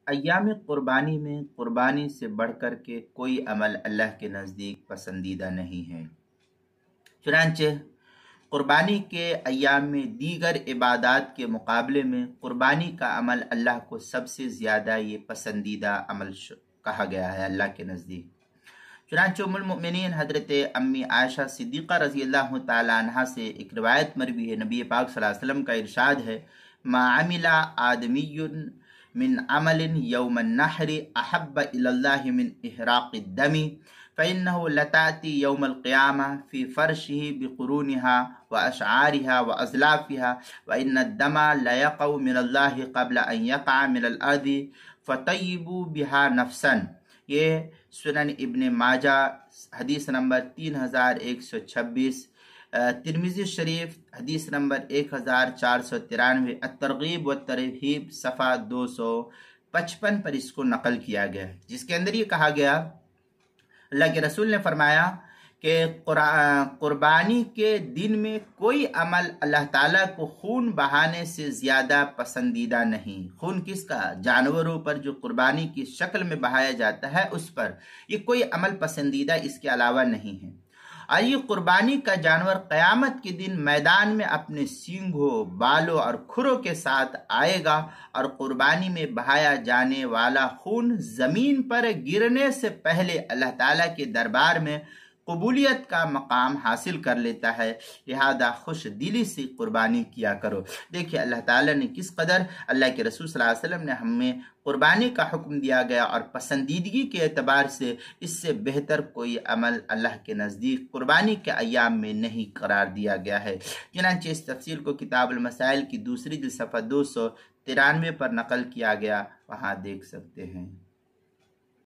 ایام قربانی میں قربانی سے بڑھ کر کے کوئی عمل اللہ کے نزدیک پسندیدہ نہیں ہے۔ چنانچہ قربانی کے ایام میں دیگر عبادات کے مقابلے میں قربانی کا عمل اللہ کو سب سے زیادہ یہ پسندیدہ عمل کہا گیا ہے اللہ کے نزدیک۔ چنانچہ ام المؤمنین حضرت امی عائشہ صدیقہ رضی اللہ تعالی عنہ سے ایک روایت مروی ہے، نبی پاک صلی اللہ علیہ وسلم کا ارشاد ہے، ما عمل آدمی من عمل یوم النحر احب الی اللہ من احراق الدم فإنه لتأتي يوم القيامة في فرشه بقرونها وأشعارها وأزلافها وإن الدم لا يقع من الله قبل أن يقع من الأرض فطيبوا بها نفسا۔ یہ سنن ابن ماجہ حدیث نمبر 3126، ترمذی شریف حدیث نمبر 1493، الترغیب والترہیب صفحہ 255 پر اس کو نقل کیا گیا، جس کے اندر یہ کہا گیا، اللہ کے رسول نے فرمایا کہ قربانی کے دن میں کوئی عمل اللہ تعالیٰ کو خون بہانے سے زیادہ پسندیدہ نہیں۔ خون کس کا؟ جانوروں پر جو قربانی کی شکل میں بہایا جاتا ہے اس پر، یہ کوئی عمل پسندیدہ اس کے علاوہ نہیں ہے۔ اور یہ قربانی کا جانور قیامت کے دن میدان میں اپنے سینگوں، بالوں اور کھروں کے ساتھ آئے گا، اور قربانی میں بہایا جانے والا خون زمین پر گرنے سے پہلے اللہ تعالیٰ کے دربار میں قبولیت کا مقام حاصل کر لیتا ہے، لہذا خوش دلی سے قربانی کیا کرو۔ دیکھیے اللہ تعالیٰ نے کس قدر، اللہ کے رسول صلی اللہ علیہ وسلم نے ہمیں قربانی کا حکم دیا گیا، اور پسندیدگی کے اعتبار سے اس سے بہتر کوئی عمل اللہ کے نزدیک قربانی کے ایام میں نہیں قرار دیا گیا ہے۔ چنانچہ اس تفصیل کو کتاب المسائل کی دوسری جلد صفحہ 293 پر نقل کیا گیا، وہاں دیکھ سکتے ہیں۔